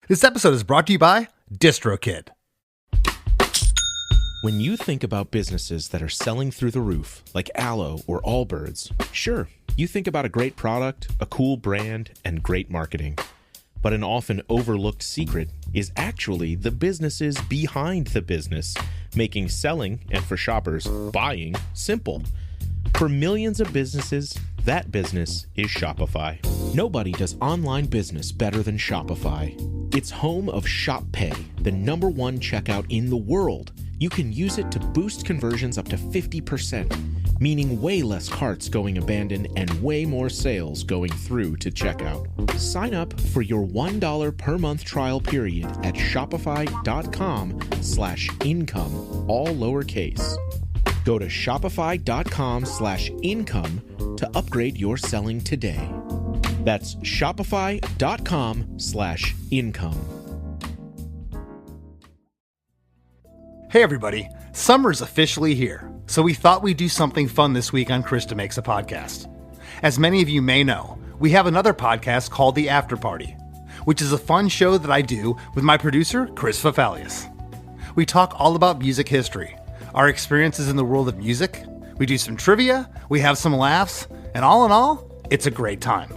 This episode is brought to you by DistroKid. When you think about businesses that are selling through the roof, like Aloe or Allbirds, sure, you think about a great product, a cool brand, and great marketing. But an often overlooked secret is actually the businesses behind the business, making selling, and for shoppers, buying, simple. For millions of businesses, that business is Shopify. Nobody does online business better than Shopify. It's home of Shop Pay, the #1 checkout in the world. You can use it to boost conversions up to 50%, meaning way less carts going abandoned and way more sales going through to checkout. Sign up for your $1 per month trial period at shopify.com/income, all lowercase. Go to shopify.com/income to upgrade your selling today. That's shopify.com/income. Hey everybody, summer's officially here, so we thought we'd do something fun this week on Chris DeMakes a Podcast. As many of you may know, we have another podcast called The After Party, which is a fun show that I do with my producer, Chris Fafalius. We talk all about music history, our experiences in the world of music, we do some trivia, we have some laughs, and all in all, it's a great time.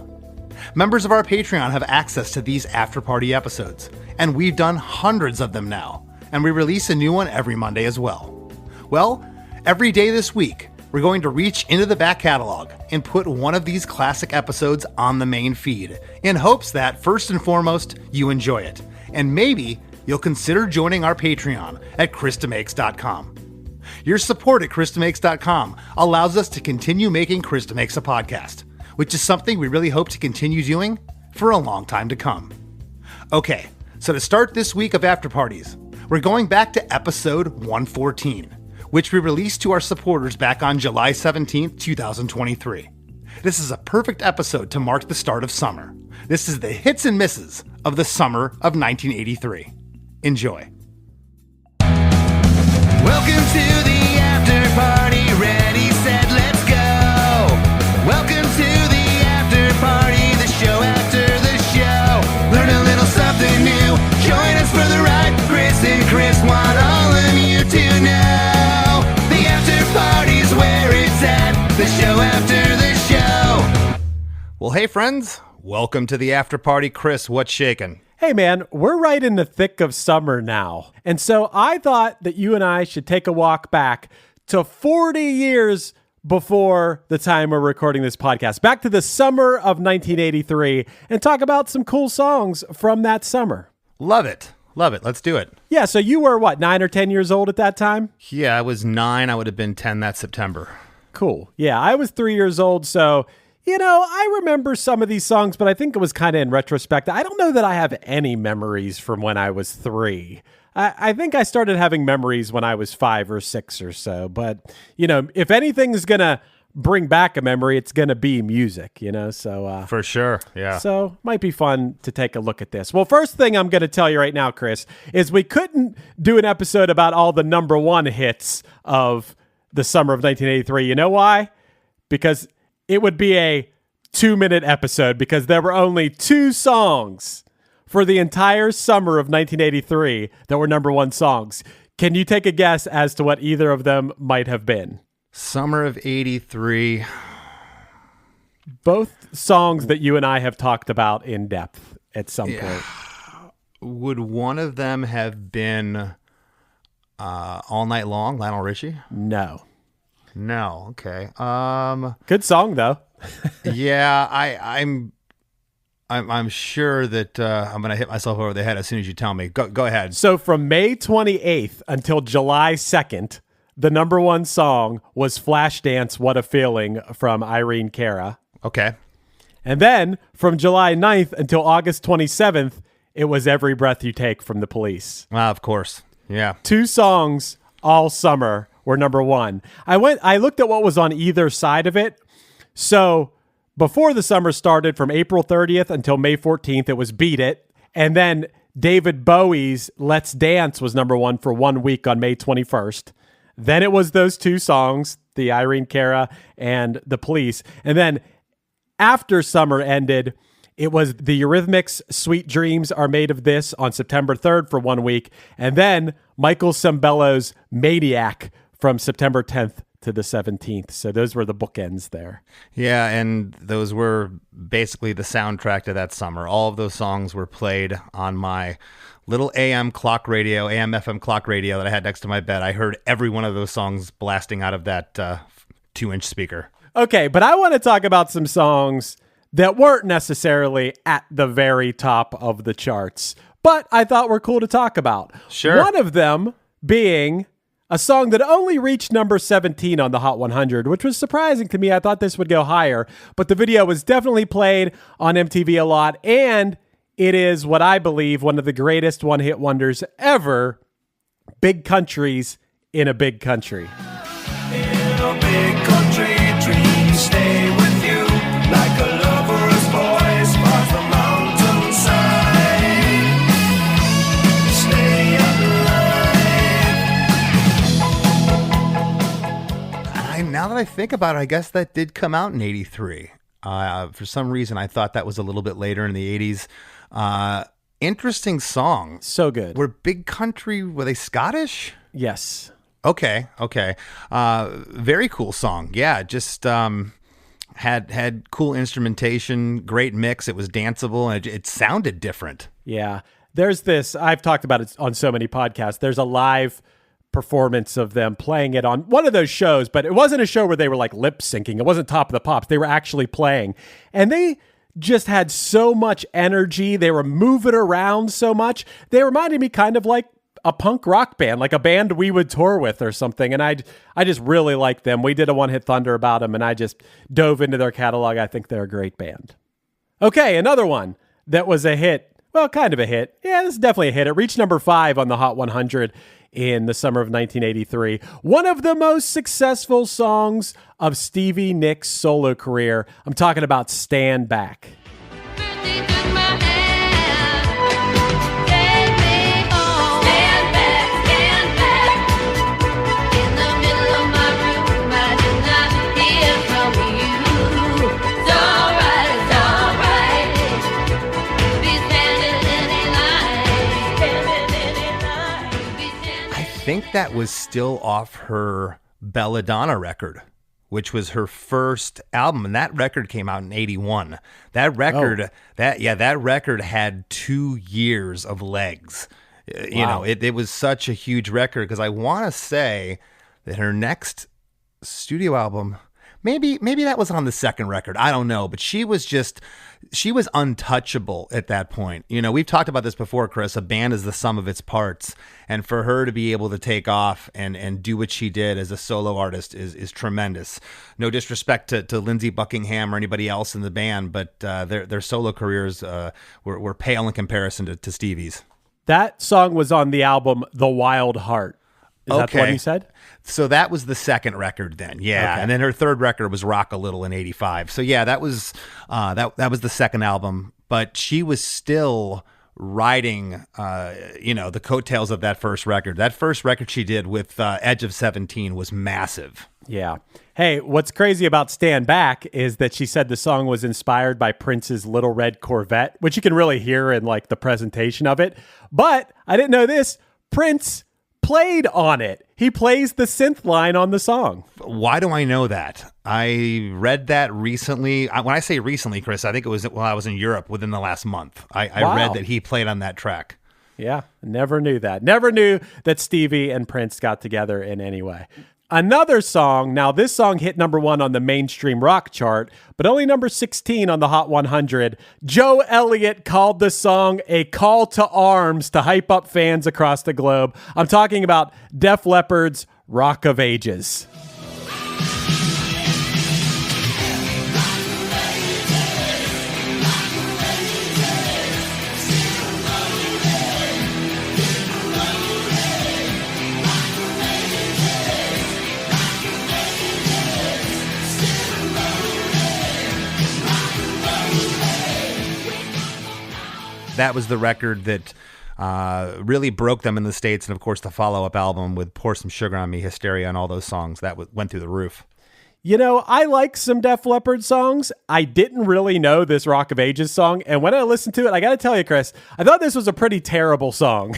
Members of our Patreon have access to these After Party episodes, and we've done hundreds of them now, and we release a new one every Monday as well. Well, every day this week, we're going to reach into the back catalog and put one of these classic episodes on the main feed, in hopes that, first and foremost, you enjoy it, and maybe you'll consider joining our Patreon at chrisdemakes.com. Your support at chrisdemakes.com allows us to continue making Chris DeMakes a Podcast, which is something we really hope to continue doing for a long time to come. Okay, so to start this week of After Parties, we're going back to episode 114, which we released to our supporters back on July 17th, 2023. This is a perfect episode to mark the start of summer. This is the hits and misses of the summer of 1983. Enjoy. Welcome to the after party, ready, set, let's go. Welcome to the after party, the show after the show. Learn a little something new, join us for the ride. Chris and Chris want all of you to know. The after party's where it's at, the show after the show. Well, hey friends, welcome to the After Party. Chris, what's shaking? Hey man, we're right in the thick of summer now. And so I thought that you and I should take a walk back to 40 years before the time we're recording this podcast, back to the summer of 1983, and talk about some cool songs from that summer. Love it. Love it. Let's do it. Yeah, so you were what, 9 or 10 years old at that time? Yeah, I was 9. I would have been 10 that September. Cool. Yeah, I was 3 years old, so I remember some of these songs, but I think it was kind of in retrospect. I don't know that I have any memories from when I was 3. I think I started having memories when I was 5 or 6 or so. But, if anything's going to bring back a memory, it's going to be music, so. For sure, yeah. So might be fun to take a look at this. Well, first thing I'm going to tell you right now, Chris, is we couldn't do an episode about all the #1 hits of the summer of 1983. You know why? Because it would be a 2-minute episode because there were only 2 songs for the entire summer of 1983 that were #1 songs. Can you take a guess as to what either of them might have been? Summer of 83. Both songs that you and I have talked about in depth at some point. Would one of them have been All Night Long, Lionel Richie? No. No, okay. Good song though. Yeah, I'm sure that I'm gonna hit myself over the head as soon as you tell me. Go ahead. So from May 28th until July 2nd, the #1 song was "Flashdance, What a Feeling" from Irene Cara. Okay. And then from July 9th until August 27th, it was "Every Breath You Take" from The Police. Of course. Yeah. 2 songs all summer were #1. I looked at what was on either side of it. So before the summer started, from April 30th until May 14th, it was "Beat It." And then David Bowie's "Let's Dance" was #1 for 1 week on May 21st. Then it was those 2 songs, the Irene Cara and The Police. And then after summer ended, It was the Eurythmics' Sweet Dreams Are Made of This on September 3rd for 1 week, and then Michael Sembello's Maniac from September 10th to the 17th. So those were the bookends there. Yeah, and those were basically the soundtrack to that summer. All of those songs were played on my little AM FM clock radio that I had next to my bed. I heard every one of those songs blasting out of that 2-inch speaker. Okay, but I want to talk about some songs that weren't necessarily at the very top of the charts, but I thought were cool to talk about. Sure. One of them being a song that only reached number 17 on the Hot 100, which was surprising to me. I thought this would go higher, but the video was definitely played on MTV a lot, and it is what I believe one of the greatest one-hit wonders ever, Big Countries in a Big Country. In a big country, dreams stay with you like a lover's voice across the mountainside. Stay alive. Now that I think about it, I guess that did come out in 83. For some reason, I thought that was a little bit later in the 80s. Interesting song. So good. Were Big Country, were they Scottish? Yes. Okay. Very cool song. Yeah, just had cool instrumentation, great mix. It was danceable, and it sounded different. Yeah. There's this, I've talked about it on so many podcasts. There's a live performance of them playing it on one of those shows, but it wasn't a show where they were like lip syncing. It wasn't Top of the Pops. They were actually playing, and they just had so much energy. They were moving around so much. They reminded me kind of like a punk rock band, like a band we would tour with or something. And I just really like them. We did a One Hit Thunder about them, and I just dove into their catalog. I think they're a great band. Okay, another one that was a hit. Well, kind of a hit. Yeah, this is definitely a hit. It reached number 5 on the Hot 100 in the summer of 1983. One of the most successful songs of Stevie Nicks' solo career. I'm talking about Stand Back. I think that was still off her Belladonna record, which was her first album, and that record came out in 81. That record, that record had 2 years of legs. You know, it was such a huge record, because I want to say that her next studio album, maybe that was on the second record, I don't know, but she was untouchable at that point. You know, we've talked about this before, Chris. A band is the sum of its parts, and for her to be able to take off and do what she did as a solo artist is tremendous. No disrespect to Lindsey Buckingham or anybody else in the band, but their solo careers were pale in comparison to Stevie's. That song was on the album The Wild Heart. Is that the one you said? So that was the second record then, yeah. Okay. And then her third record was Rock a Little in 85. So yeah, that was that was the second album. But she was still riding, the coattails of that first record. That first record she did with Edge of 17 was massive. Yeah. Hey, what's crazy about Stand Back is that she said the song was inspired by Prince's Little Red Corvette, which you can really hear in like the presentation of it. But I didn't know this. Prince played on it. He plays the synth line on the song. Why do I know that? I read that recently. When I say recently, Chris, I think it was while I was in Europe within the last month. I read that he played on that track. Yeah, never knew that. Never knew that Stevie and Prince got together in any way. Another song, now this song hit number 1 on the mainstream rock chart, but only number 16 on the Hot 100. Joe Elliott called the song a call to arms to hype up fans across the globe. I'm talking about Def Leppard's Rock of Ages. That was the record that really broke them in the States. And, of course, the follow-up album with Pour Some Sugar on Me, Hysteria, and all those songs, that went through the roof. I like some Def Leppard songs. I didn't really know this Rock of Ages song. And when I listened to it, I got to tell you, Chris, I thought this was a pretty terrible song.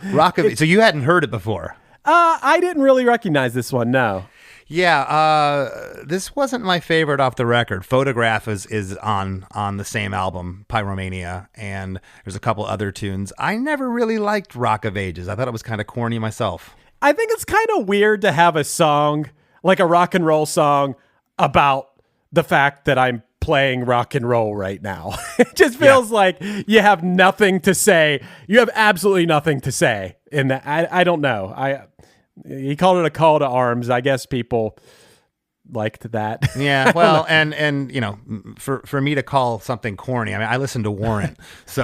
So you hadn't heard it before? I didn't really recognize this one, no. Yeah, this wasn't my favorite off the record. Photograph is on the same album, Pyromania, and there's a couple other tunes. I never really liked Rock of Ages. I thought it was kind of corny myself. I think it's kind of weird to have a song, like a rock and roll song, about the fact that I'm playing rock and roll right now. It just feels like you have nothing to say. You have absolutely nothing to say in that. I don't know. He called it a call to arms. I guess people liked that. Yeah, well, and for me to call something corny, I listen to Warrant, so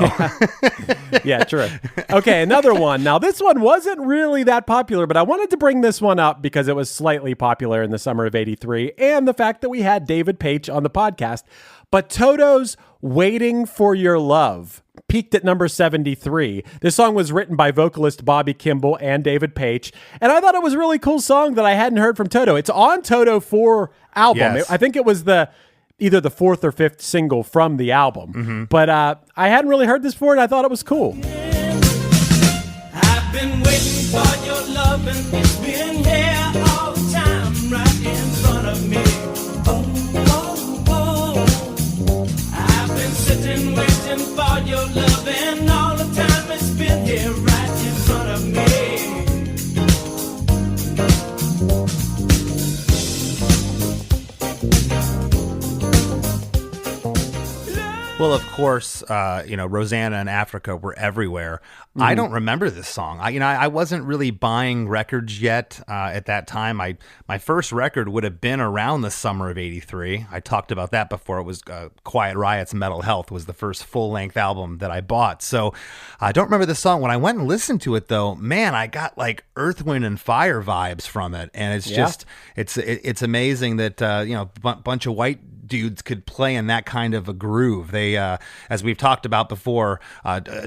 yeah, true. Okay, another one. Now, this one wasn't really that popular, but I wanted to bring this one up because it was slightly popular in the summer of '83, and the fact that we had David Paich on the podcast. But Toto's "Waiting for Your Love" peaked at number 73. This song was written by vocalist Bobby Kimball and David Paich, and I thought it was a really cool song that I hadn't heard from Toto. It's on Toto 4 album. Yes. I think it was either the 4th or 5th single from the album, but I hadn't really heard this before, and I thought it was cool. I've been waiting for your love, and it's been here all the time, right in front of me. I've been sitting waiting for your love, and all the time it's been here right in front of me. Well, of course, Rosanna and Africa were everywhere. I don't remember this song. I wasn't really buying records yet at that time. My first record would have been around the summer of '83. I talked about that before. It was Quiet Riot's Mental Health was the first full-length album that I bought. So I don't remember the song. When I went and listened to it, though, man, I got like Earth, Wind, and Fire vibes from it. And it's just, it's amazing that, a bunch of white dudes could play in that kind of a groove. They, as we've talked about before,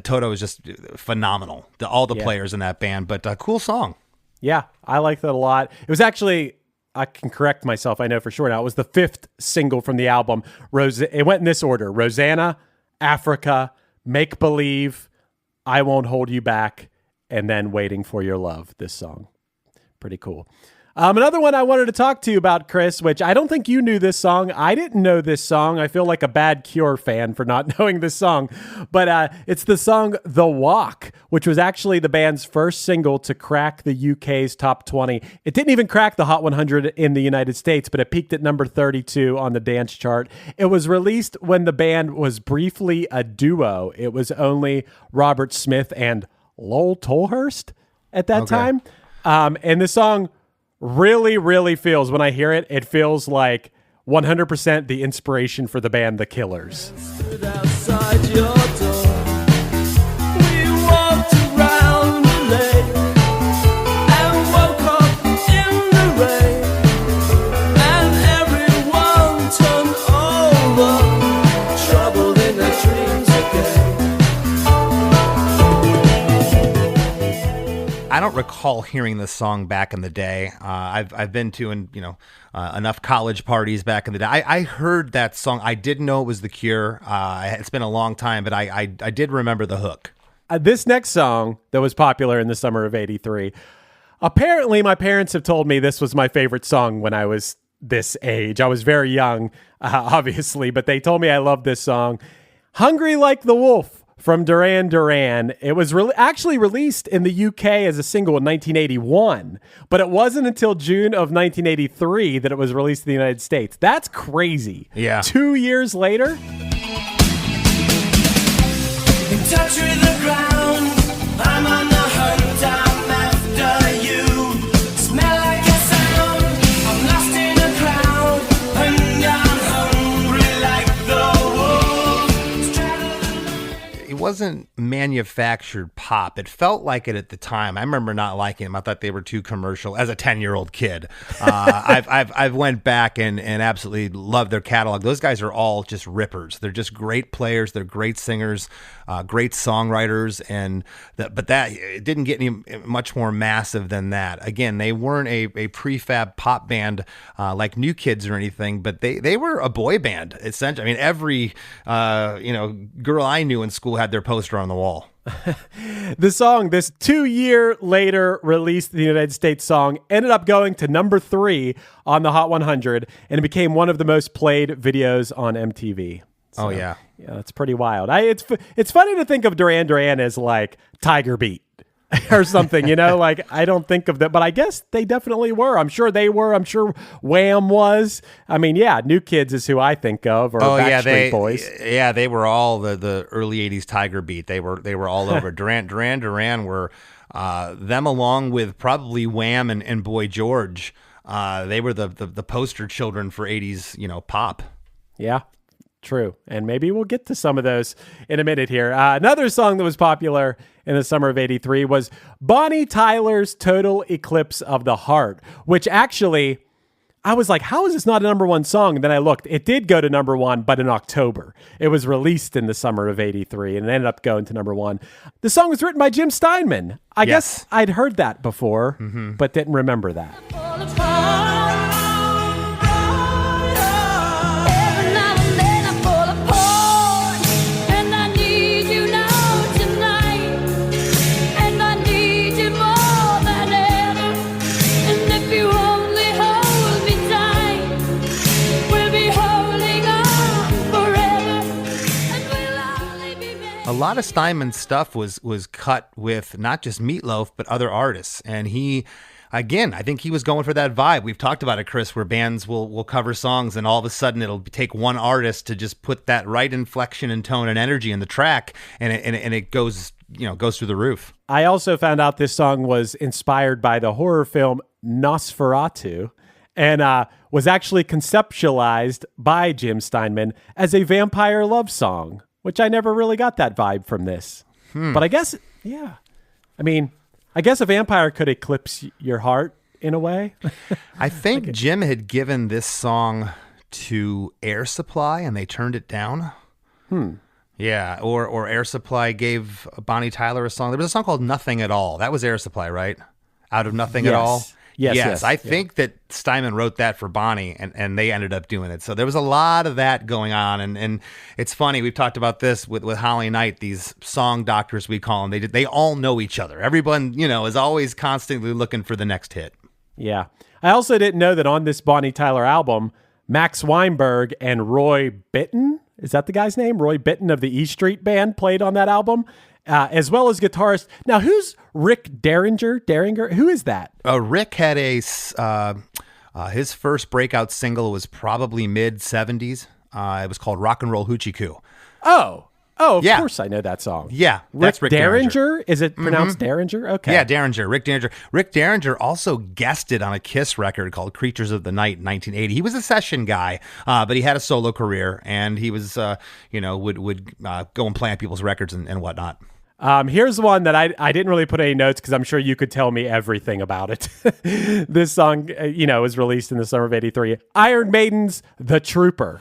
Toto is just phenomenal. All the players in that band, but a cool song. Yeah, I like that a lot. It was actually, I can correct myself, I know for sure now, it was the 5th single from the album. It went in this order: Rosanna, Africa, Make Believe, I Won't Hold You Back, and then Waiting for Your Love, this song. Pretty cool. Another one I wanted to talk to you about, Chris, which I don't think you knew this song. I didn't know this song. I feel like a bad Cure fan for not knowing this song. But it's the song The Walk, which was actually the band's first single to crack the UK's top 20. It didn't even crack the Hot 100 in the United States, but it peaked at number 32 on the dance chart. It was released when the band was briefly a duo. It was only Robert Smith and Lowell Tolhurst at that time. And this song really feels, when I hear it, it feels like 100% the inspiration for the band The Killers. Stood outside your door. We walked around the lake and woke up in the rain, and everyone turned over, troubled in their dreams again. I don't recall hearing this song back in the day. I've been to enough college parties back in the day. I heard that song. I didn't know it was The Cure. It's been a long time, but I did remember the hook. This next song that was popular in the summer of '83. Apparently, my parents have told me this was my favorite song when I was this age. I was very young, obviously, but they told me I loved this song. Hungry Like the Wolf from Duran Duran. It was actually released in the UK as a single in 1981, but it wasn't until June of 1983 that it was released in the United States. That's crazy. Yeah. 2 years later. In touch with the ground, I'm on the hunt, I'm after you. Smell like a sound, I'm lost in a crowd, and I'm hungry like the wolf. wasn't manufactured pop. It felt like it at the time. I remember not liking them. I thought they were too commercial as a 10-year-old kid. I've went back and absolutely loved their catalog. Those guys are all just rippers. They're just great players. They're great singers, great songwriters, but it didn't get any much more massive than that. Again, they weren't a prefab pop band like New Kids or anything, but they were a boy band essentially. I mean, every girl I knew in school had their poster on the wall. The song, this 2-year later released in the United States song, ended up going to number 3 on the Hot 100, and it became one of the most played videos on MTV. So, oh yeah, that's pretty wild. It's funny to think of Duran Duran as like Tiger Beat or something, like I don't think of that, but I guess they definitely were. I'm sure they were. I'm sure Wham was. I mean, yeah, New Kids is who I think of, or Backstreet Boys. Yeah, they were all the early 80s Tiger Beat. They were all over. Duran were them along with probably Wham and Boy George. They were the poster children for 80s, pop. Yeah. True. And maybe we'll get to some of those in a minute here. Another song that was popular in the summer of 83 was Bonnie Tyler's Total Eclipse of the Heart, which actually, I was like, how is this not a number 1 song? And then I looked. It did go to number 1, but in October. It was released in the summer of 83 and it ended up going to number 1. The song was written by Jim Steinman. I guess I'd heard that before, but didn't remember that. A lot of Steinman's stuff was cut with not just Meatloaf, but other artists. And I think he was going for that vibe. We've talked about it, Chris, where bands will cover songs and all of a sudden it'll take one artist to just put that right inflection and tone and energy in the track, and it goes through the roof. I also found out this song was inspired by the horror film Nosferatu, and was actually conceptualized by Jim Steinman as a vampire love song, which I never really got that vibe from this. But I guess, yeah. I mean, I guess a vampire could eclipse your heart in a way. I think Jim had given this song to Air Supply and they turned it down. Yeah, or Air Supply gave Bonnie Tyler a song. There was a song called Nothing at All. That was Air Supply, right? Out of Nothing at All? Yes. I think that Steinman wrote that for Bonnie, and they ended up doing it. So there was a lot of that going on, and it's funny. We've talked about this with Holly Knight, these song doctors we call them. They all know each other. Everyone, is always constantly looking for the next hit. Yeah. I also didn't know that on this Bonnie Tyler album, Max Weinberg and Roy Bittan, is that the guy's name? Roy Bittan of the E Street Band played on that album. As well as guitarist. Now, who's Rick Derringer? Who is that? Rick had his first breakout single was probably mid-'70s. It was called Rock and Roll Hoochie Coo. Of course I know that song. Yeah, that's Rick Derringer. Is it pronounced Derringer? Okay. Yeah, Derringer, Rick Derringer. Rick Derringer also guested on a Kiss record called Creatures of the Night in 1980. He was a session guy, but he had a solo career, and he was, would go and play on people's records and whatnot. Here's one that I didn't really put any notes because I'm sure you could tell me everything about it. This song, was released in the summer of 83. Iron Maiden's The Trooper.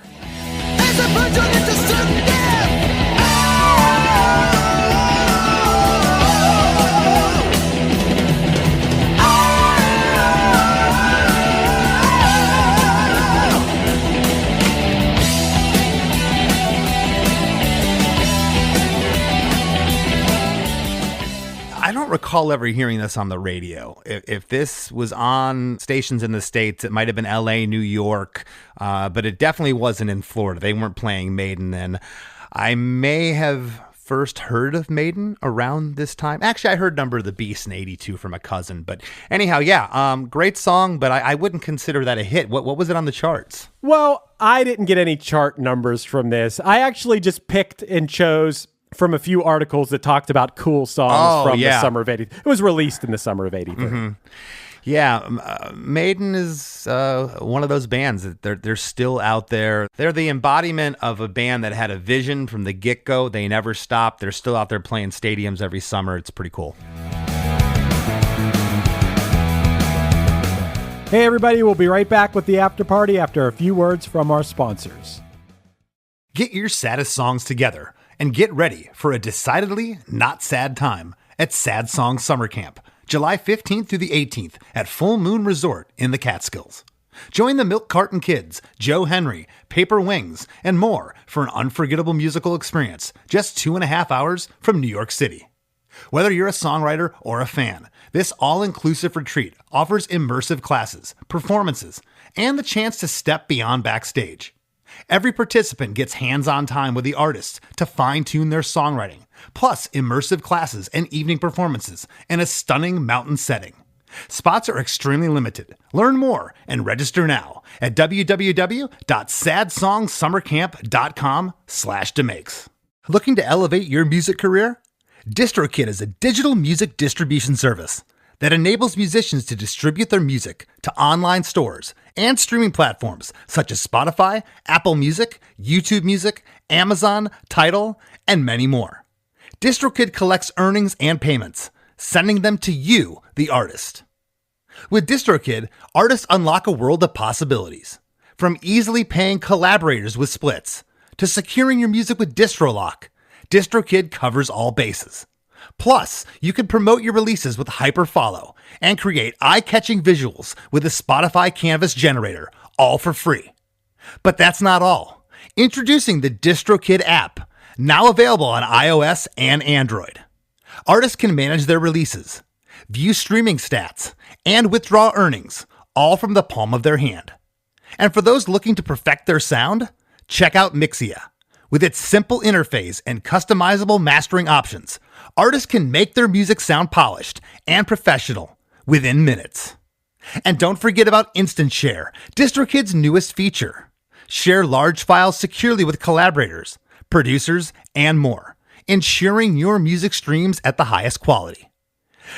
I don't recall ever hearing this on the radio. If this was on stations in the States, it might have been LA, New York, but it definitely wasn't in Florida. They weren't playing Maiden then. I may have first heard of Maiden around this time. Actually, I heard Number of the Beast in 82 from a cousin. But anyhow, great song, but I wouldn't consider that a hit. What was it on the charts? Well, I didn't get any chart numbers from this. I actually just picked and chose from a few articles that talked about cool songs from the summer of 83. It was released in the summer of 83. Yeah, Maiden is one of those bands that they're still out there. They're the embodiment of a band that had a vision from the get-go. They never stopped. They're still out there playing stadiums every summer. It's pretty cool. Hey, everybody, we'll be right back with the after party after a few words from our sponsors. Get your saddest songs together and get ready for a decidedly not sad time at Sad Song Summer Camp, July 15th through the 18th at Full Moon Resort in the Catskills. Join the Milk Carton Kids, Joe Henry, Paper Wings, and more for an unforgettable musical experience just 2.5 hours from New York City. Whether you're a songwriter or a fan, this all-inclusive retreat offers immersive classes, performances, and the chance to step beyond backstage. Every participant gets hands-on time with the artists to fine-tune their songwriting, plus immersive classes and evening performances in a stunning mountain setting. Spots are extremely limited. Learn more and register now at www.sadsongsummercamp.com/DeMakes. Looking to elevate your music career? DistroKid is a digital music distribution service that enables musicians to distribute their music to online stores and streaming platforms such as Spotify, Apple Music, YouTube Music, Amazon, Tidal, and many more. DistroKid collects earnings and payments, sending them to you, the artist. With DistroKid, artists unlock a world of possibilities. From easily paying collaborators with splits to securing your music with DistroLock, DistroKid covers all bases. Plus, you can promote your releases with Hyperfollow and create eye-catching visuals with the Spotify Canvas generator, all for free. But that's not all. Introducing the DistroKid app, now available on iOS and Android. Artists can manage their releases, view streaming stats, and withdraw earnings, all from the palm of their hand. And for those looking to perfect their sound, check out Mixia. With its simple interface and customizable mastering options, artists can make their music sound polished and professional within minutes. And don't forget about Instant Share, DistroKid's newest feature. Share large files securely with collaborators, producers, and more, ensuring your music streams at the highest quality.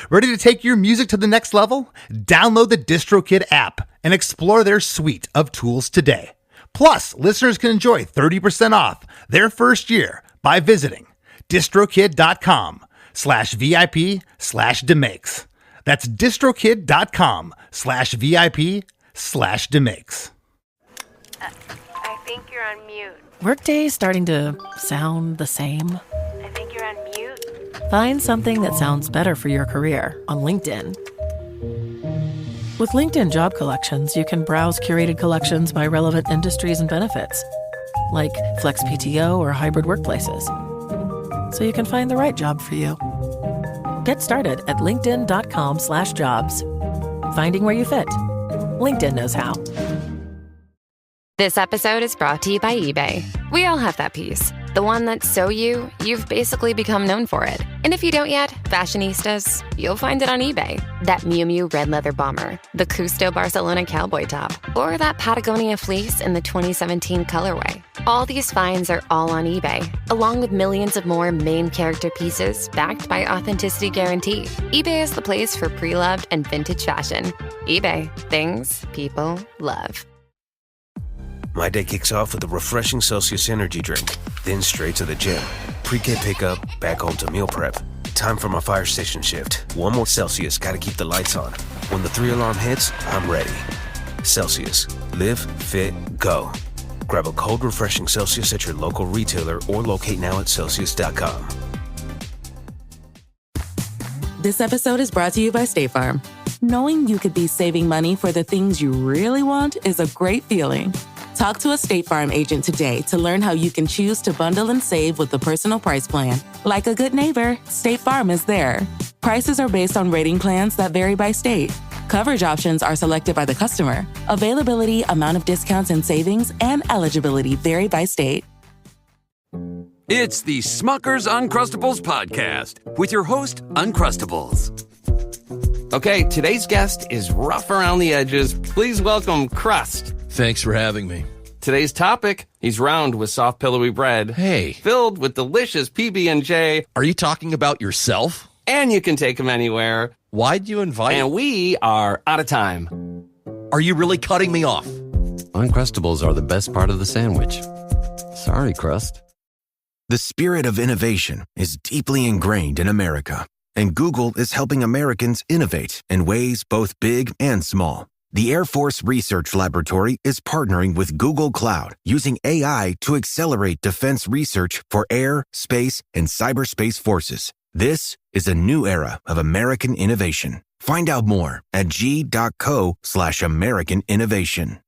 Ready to take your music to the next level? Download the DistroKid app and explore their suite of tools today. Plus, listeners can enjoy 30% off their first year by visiting distrokid.com/VIP/DeMakes. That's distrokid.com/VIP/DeMakes. I think you're on mute. Workday's starting to sound the same. I think you're on mute. Find something that sounds better for your career on LinkedIn. With LinkedIn Job Collections, you can browse curated collections by relevant industries and benefits, like flex PTO or hybrid workplaces, so you can find the right job for you. Get started at linkedin.com/jobs. Finding where you fit. LinkedIn knows how. This episode is brought to you by eBay. We all have that piece. The one that's so you've basically become known for it. And if you don't yet, fashionistas, you'll find it on eBay. That Miu Miu red leather bomber, the Custo Barcelona cowboy top, or that Patagonia fleece in the 2017 colorway. All these finds are all on eBay, along with millions of more main character pieces backed by authenticity guarantee. eBay is the place for pre-loved and vintage fashion. eBay, things people love. My day kicks off with a refreshing Celsius energy drink, then straight to the gym. Pre-K pickup, back home to meal prep. Time for my fire station shift. One more Celsius, gotta keep the lights on. When the 3-alarm hits, I'm ready. Celsius. Live, fit, go. Grab a cold, refreshing Celsius at your local retailer or locate now at Celsius.com. This episode is brought to you by State Farm. Knowing you could be saving money for the things you really want is a great feeling. Talk to a State Farm agent today to learn how you can choose to bundle and save with the Personal Price Plan. Like a good neighbor, State Farm is there. Prices are based on rating plans that vary by state. Coverage options are selected by the customer. Availability, amount of discounts and savings, and eligibility vary by state. It's the Smucker's Uncrustables podcast with your host, Uncrustables. Okay, today's guest is rough around the edges. Please welcome Crust. Thanks for having me. Today's topic, he's round with soft pillowy bread. Hey. Filled with delicious PB&J. Are you talking about yourself? And you can take him anywhere. Why'd you invite? And we are out of time. Are you really cutting me off? Uncrustables are the best part of the sandwich. Sorry, Crust. The spirit of innovation is deeply ingrained in America, and Google is helping Americans innovate in ways both big and small. The Air Force Research Laboratory is partnering with Google Cloud using AI to accelerate defense research for air, space, and cyberspace forces. This is a new era of American innovation. Find out more at g.co/American innovation.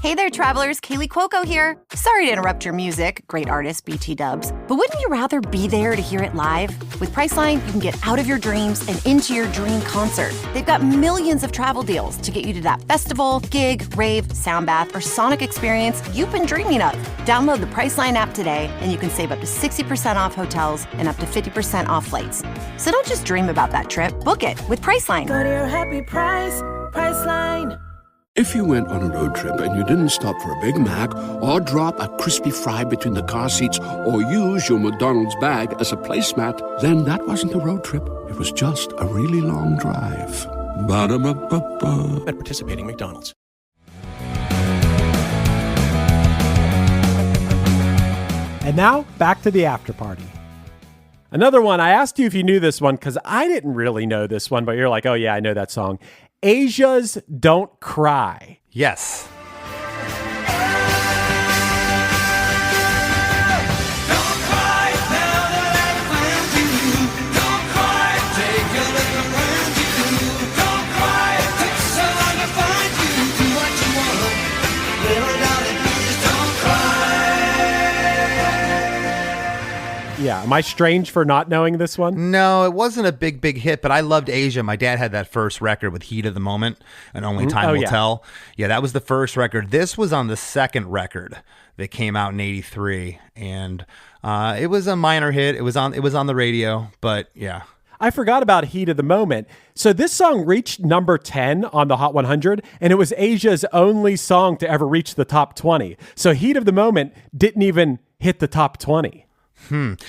Hey there, travelers. Kaylee Cuoco here. Sorry to interrupt your music, great artist BT Dubs, but wouldn't you rather be there to hear it live? With Priceline, you can get out of your dreams and into your dream concert. They've got millions of travel deals to get you to that festival, gig, rave, sound bath, or sonic experience you've been dreaming of. Download the Priceline app today, and you can save up to 60% off hotels and up to 50% off flights. So don't just dream about that trip. Book it with Priceline. Go to your happy price, Priceline. If you went on a road trip and you didn't stop for a Big Mac or drop a crispy fry between the car seats or use your McDonald's bag as a placemat, then that wasn't a road trip. It was just a really long drive. Ba-da-ba-ba-ba. At participating McDonald's. And now, back to the after party. Another one, I asked you if you knew this one because I didn't really know this one, but you're like, oh yeah, I know that song. Asia's Don't Cry. Yes. Yeah. Am I strange for not knowing this one? No, it wasn't a big hit, but I loved Asia. My dad had that first record with Heat of the Moment, and Only Time Will Tell. Yeah, that was the first record. This was on the second record that came out in '83, and it was a minor hit. It was on the radio, but yeah. I forgot about Heat of the Moment. So this song reached number 10 on the Hot 100, and it was Asia's only song to ever reach the top 20. So Heat of the Moment didn't even hit the top 20.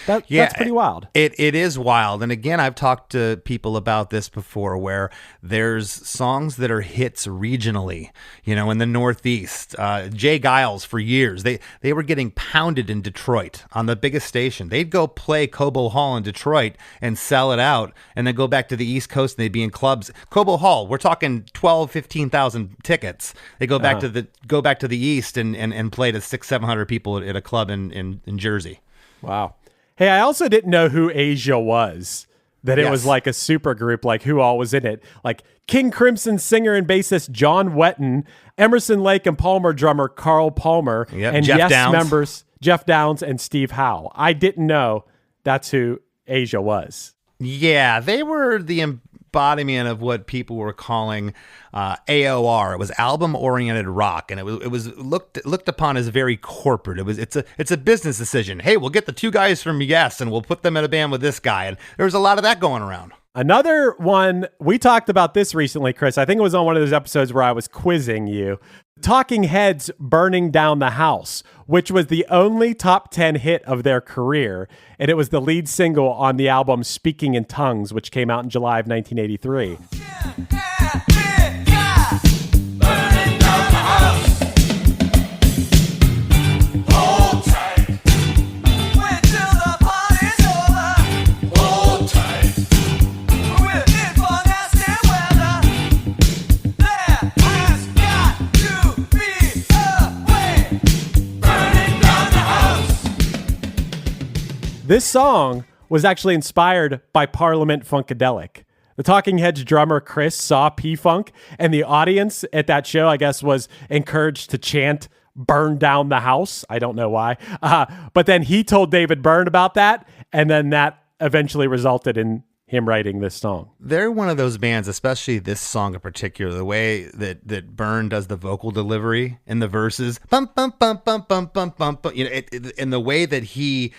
That's pretty wild. It is wild. And again, I've talked to people about this before where there's songs that are hits regionally, in the Northeast. Jay Giles, for years, they were getting pounded in Detroit on the biggest station. They'd go play Cobo Hall in Detroit and sell it out and then go back to the East Coast and they'd be in clubs. Cobo Hall, we're talking 12, 15,000 tickets. They go back to the East and play to 600-700 people at a club in Jersey. Wow. Hey, I also didn't know who Asia was. That it was like a super group, like who all was in it. Like King Crimson singer and bassist John Wetton, Emerson Lake and Palmer drummer Carl Palmer, and Jeff Downs members Jeff Downs and Steve Howe. I didn't know that's who Asia was. Yeah, they were the embodiment of what people were calling AOR. It was album-oriented rock, and it was looked upon as very corporate. It's a business decision. Hey, we'll get the two guys from Yes, and we'll put them in a band with this guy. And there was a lot of that going around. Another one, we talked about this recently, Chris. I think it was on one of those episodes where I was quizzing you. Talking Heads' Burning Down the House, which was the only top 10 hit of their career. And it was the lead single on the album Speaking in Tongues, which came out in July of 1983. This song was actually inspired by Parliament Funkadelic. The Talking Heads drummer Chris saw P-Funk, and the audience at that show, I guess, was encouraged to chant "Burn Down the House." I don't know why. But then he told David Byrne about that, and then that eventually resulted in him writing this song. They're one of those bands, especially this song in particular, the way that Byrne does the vocal delivery in the verses, bum, bum, bum, bum, bum, bum, bum, bum, and the way that he...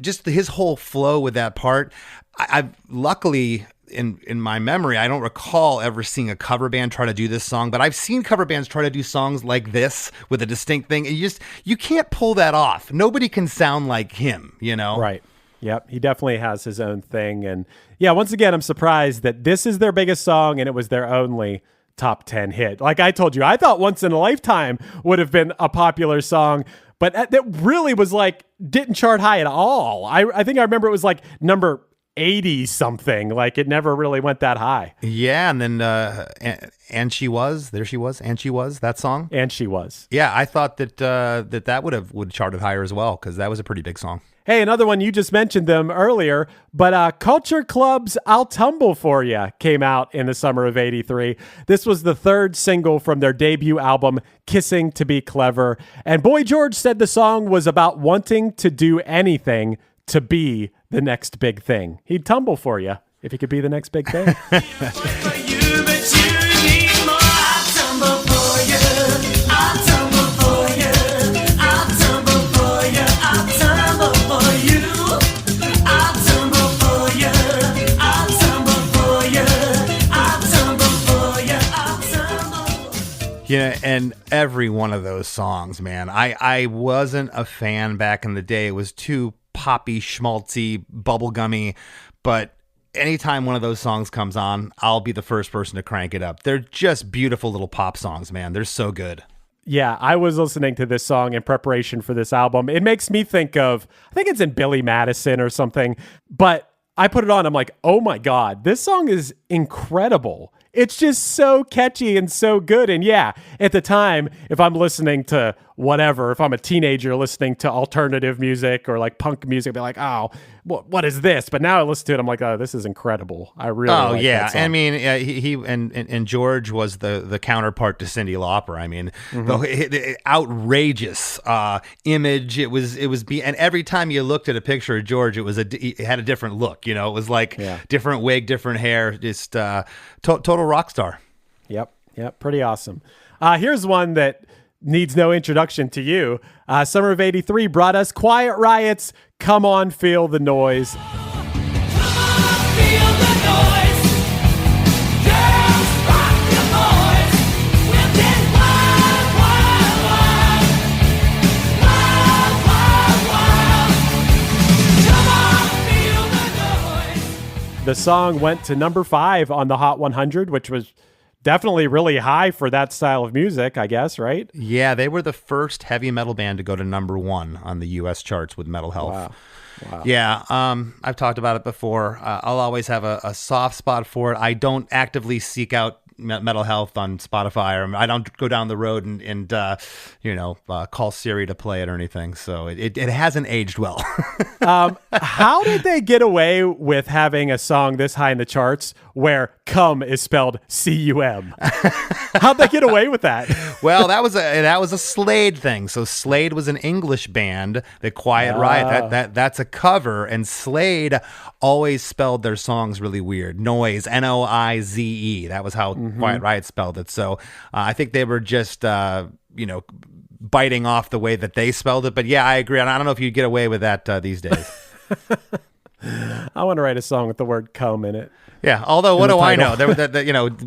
just his whole flow with that part. I've luckily in my memory, I don't recall ever seeing a cover band try to do this song, but I've seen cover bands try to do songs like this with a distinct thing. And you can't pull that off. Nobody can sound like him, Right. Yep, he definitely has his own thing. And yeah, once again, I'm surprised that this is their biggest song and it was their only top 10 hit. Like I told you, I thought Once in a Lifetime would have been a popular song, but that really was like, didn't chart high at all. I think I remember it was like number 80 something. Like it never really went that high. Yeah, and then and she was that song. And She Was. Yeah, I thought that that would charted higher as well because that was a pretty big song. Hey, another one, you just mentioned them earlier, but Culture Club's I'll Tumble For Ya came out in the summer of 83. This was the third single from their debut album, Kissing to Be Clever. And Boy George said the song was about wanting to do anything to be the next big thing. He'd tumble for you if he could be the next big thing. Yeah, and every one of those songs, man, I wasn't a fan back in the day. It was too poppy, schmaltzy, bubblegummy, but anytime one of those songs comes on, I'll be the first person to crank it up. They're just beautiful little pop songs, man. They're so good. Yeah, I was listening to this song in preparation for this album. It makes me think of, I think it's in Billy Madison or something, but I put it on. I'm like, oh my God, this song is incredible. It's just so catchy and so good. And yeah, at the time, if I'm listening to whatever, if I'm a teenager listening to alternative music or like punk music, I'd be like, oh, what is this? But now I listen to it, I'm like, oh, this is incrable. I really like that song. I mean, he and George was the counterpart to Cyndi Lauper. I mean, the outrageous image. It was, and every time you looked at a picture of George, it had a different look. You know, it was like different wig, different hair, just total rock star. Yep, pretty awesome. Here's one that needs no introduction to you. Summer of 83 brought us Quiet Riot's Come On Feel the Noise. The song went to number 5 on the Hot 100, which was definitely really high for that style of music, I guess, right? Yeah, they were the first heavy metal band to go to number 1 on the U.S. charts with Metal Health. Wow. Yeah, I've talked about it before. I'll always have a soft spot for it. I don't actively seek out Metal Health on Spotify, or I don't go down the road and call Siri to play it or anything. So it hasn't aged well. How did they get away with having a song this high in the charts where "cum" is spelled C-U-M? How'd they get away with that? Well, that was a Slade thing. So Slade was an English band. The Quiet Riot, that's a cover, and Slade always spelled their songs really weird. Noise, Noize. That was how Quiet Riot spelled it. So I think they were just biting off the way that they spelled it. But yeah, I agree. I don't know if you'd get away with that these days. I want to write a song with the word "cum" in it. Yeah, although what do I know?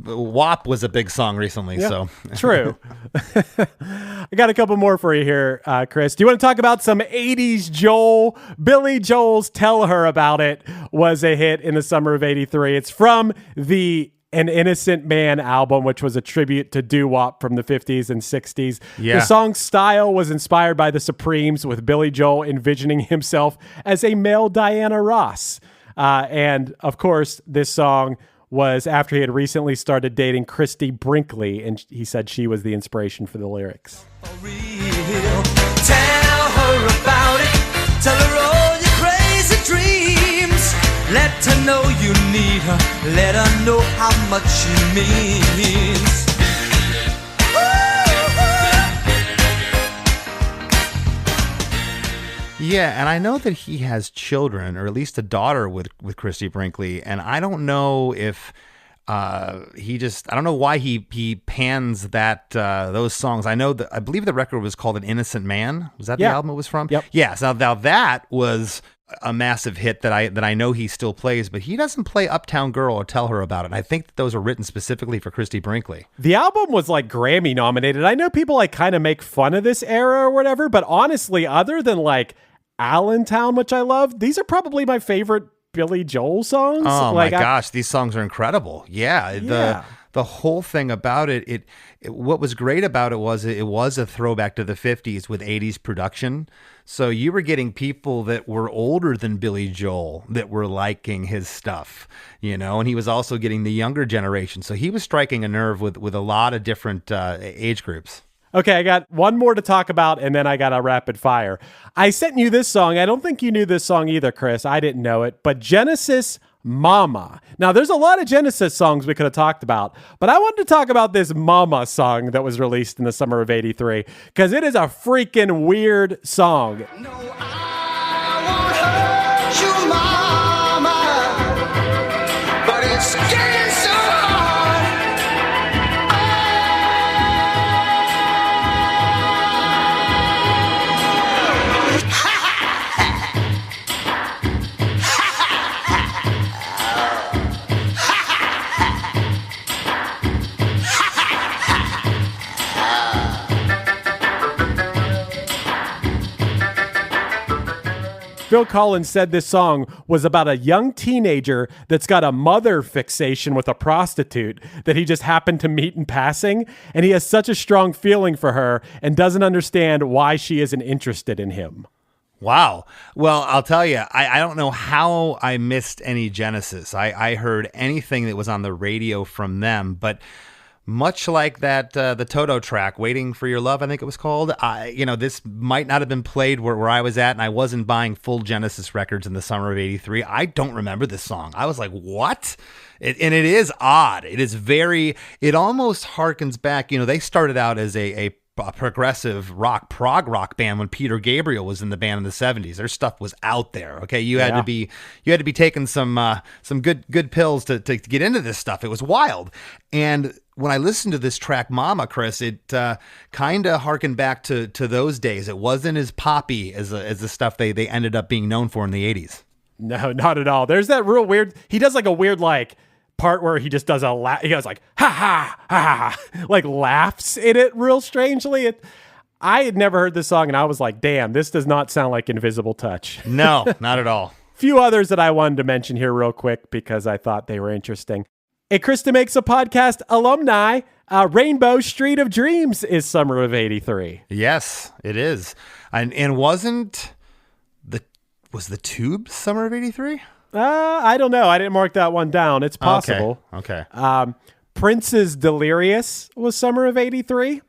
WAP was a big song recently. Yeah, so true. I got a couple more for you here, Chris. Do you want to talk about some 80s Joel? Billy Joel's "Tell Her About It" was a hit in the summer of 83. It's from the An Innocent Man album, which was a tribute to doo-wop from the 50s and 60s. Yeah. The song's style was inspired by the Supremes, with Billy Joel envisioning himself as a male Diana Ross. And of course, this song was after he had recently started dating Christy Brinkley, and he said she was the inspiration for the lyrics. Tell her about it. Tell her all your crazy dreams. Let her know you need her. Let her know how much she means. Yeah, and I know that he has children, or at least a daughter with Christy Brinkley, and I don't know if I don't know why he pans that those songs. I believe the record was called An Innocent Man. Was that the album it was from? Yep. Yeah. So now that was a massive hit that I know he still plays, but he doesn't play Uptown Girl or Tell Her About It. I think that those were written specifically for Christy Brinkley. The album was like Grammy nominated. I know people like kind of make fun of this era or whatever, but honestly, other than like Allentown, which I love. These are probably my favorite Billy Joel songs. Oh my gosh, these songs are incredible. Yeah. The whole thing about it, what was great about it was a throwback to the 50s with 80s production. So you were getting people that were older than Billy Joel that were liking his stuff, and he was also getting the younger generation. So he was striking a nerve with a lot of different age groups. Okay, I got one more to talk about, and then I got a rapid fire. I sent you this song. I don't think you knew this song either, Chris. I didn't know it, but Genesis Mama. Now, there's a lot of Genesis songs we could have talked about, but I wanted to talk about this Mama song that was released in the summer of '83, because it is a freaking weird song. Phil Collins said this song was about a young teenager that's got a mother fixation with a prostitute that he just happened to meet in passing, and he has such a strong feeling for her and doesn't understand why she isn't interested in him. Wow. Well, I'll tell you, I don't know how I missed any Genesis. I heard anything that was on the radio from them, but much like that, the Toto track, Waiting for Your Love, I think it was called. This might not have been played where I was at, and I wasn't buying full Genesis records in the summer of '83. I don't remember this song. I was like, what? And it is odd. It almost harkens back. They started out as a progressive rock, prog rock band when Peter Gabriel was in the band in the 70s. Their stuff was out there. Okay, you had to be taking some good pills to get into this stuff. It was wild. And when I listened to this track, Mama, Chris, it kind of harkened back to those days. It wasn't as poppy as the stuff they ended up being known for in the 80s. No, not at all. There's that real weird. He does like a weird part where he just does he goes like ha ha ha, like laughs in it real strangely. I had never heard this song, and I was like, damn, this does not sound like Invisible Touch. No, not at all. Few others that I wanted to mention here real quick because I thought they were interesting. A Chris DeMakes a Podcast alumni, Rainbow Street of Dreams is summer of '83. Yes, it is. And was the Tube summer of '83? I don't know. I didn't mark that one down. It's possible. Okay. Prince's Delirious was summer of '83.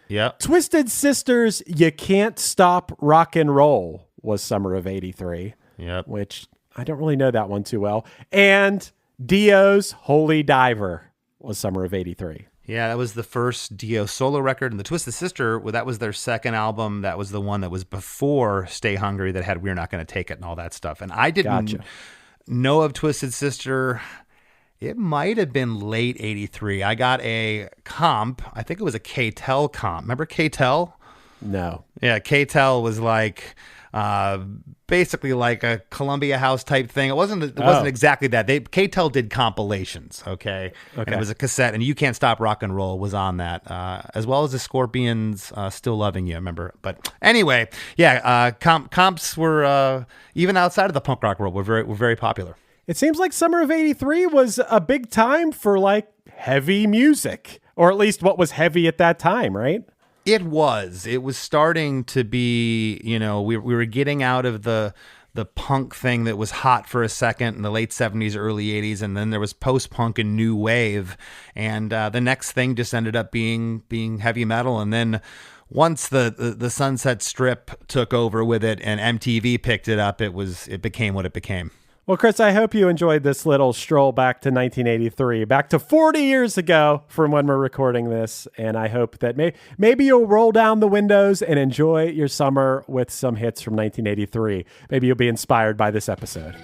Yep. Twisted Sister's You Can't Stop Rock and Roll was summer of '83. Yep. Which I don't really know that one too well. And Dio's Holy Diver was summer of '83. Yeah, that was the first Dio solo record. And the Twisted Sister, that was their second album. That was the one that was before Stay Hungry that had We're Not Gonna Take It and all that stuff. And I didn't know of Twisted Sister. It might have been late '83. I got a comp. I think it was a K-Tel comp. Remember K-Tel? No. Yeah, K-Tel was like basically like a Columbia House type thing. It wasn't exactly that. K-Tel did compilations, okay? And it was a cassette, and You Can't Stop Rock and Roll was on that, as well as the Scorpions' Still Loving You, remember? But anyway, yeah, comps were, even outside of the punk rock world, were very popular. It seems like summer of '83 was a big time for like heavy music, or at least what was heavy at that time, right? It was starting to be, we were getting out of the punk thing that was hot for a second in the late 70s, early 80s, and then there was post-punk and new wave, and the next thing just ended up being heavy metal. And then once the Sunset Strip took over with it and MTV picked it up, it became what it became. Well, Chris, I hope you enjoyed this little stroll back to 1983, back to 40 years ago from when we're recording this. And I hope that maybe you'll roll down the windows and enjoy your summer with some hits from 1983. Maybe you'll be inspired by this episode.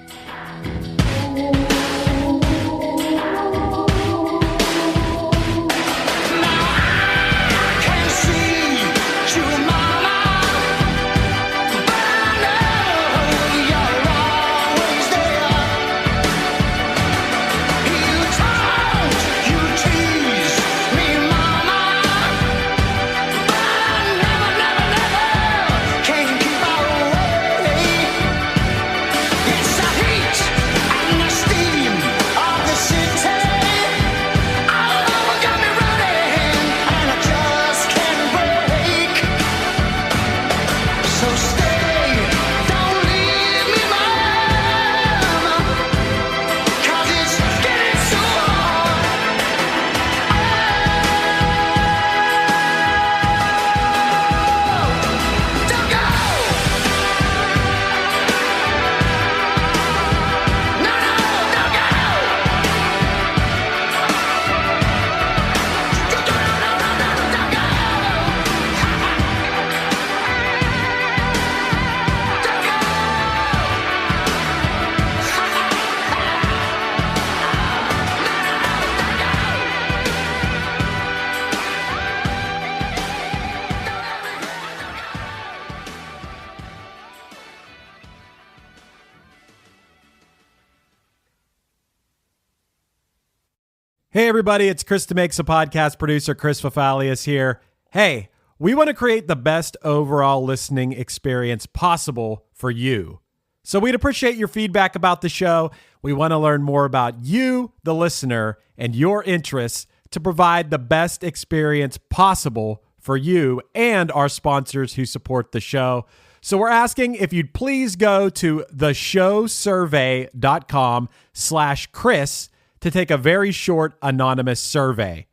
Hey everybody, it's Chris DeMakes, a podcast producer. Chris Fafalius here. Hey, we want to create the best overall listening experience possible for you. So we'd appreciate your feedback about the show. We want to learn more about you, the listener, and your interests to provide the best experience possible for you and our sponsors who support the show. So we're asking if you'd please go to theshowsurvey.com/Chris to take a very short anonymous survey.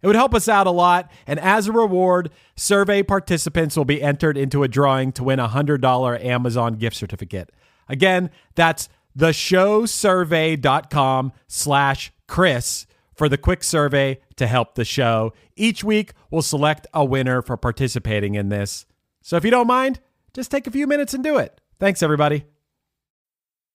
It would help us out a lot, and as a reward, survey participants will be entered into a drawing to win a $100 Amazon gift certificate. Again, that's theshowsurvey.com/Chris for the quick survey to help the show. Each week, we'll select a winner for participating in this. So if you don't mind, just take a few minutes and do it. Thanks, everybody.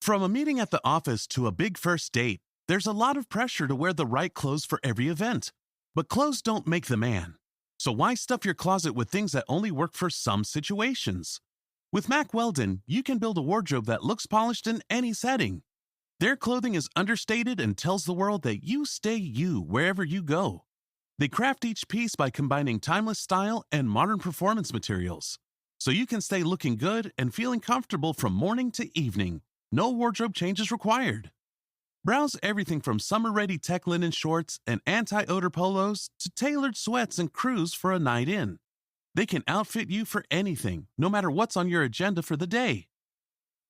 From a meeting at the office to a big first date, there's a lot of pressure to wear the right clothes for every event. But clothes don't make the man. So why stuff your closet with things that only work for some situations? With Mack Weldon, you can build a wardrobe that looks polished in any setting. Their clothing is understated and tells the world that you stay you wherever you go. They craft each piece by combining timeless style and modern performance materials. So you can stay looking good and feeling comfortable from morning to evening. No wardrobe changes required. Browse everything from summer-ready tech linen shorts and anti-odor polos to tailored sweats and crews for a night in. They can outfit you for anything, no matter what's on your agenda for the day.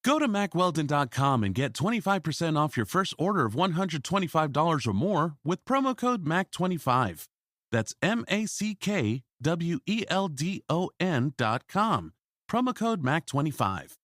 Go to MackWeldon.com and get 25% off your first order of $125 or more with promo code MACK25. That's MACKWELDON.com. Promo code MACK25.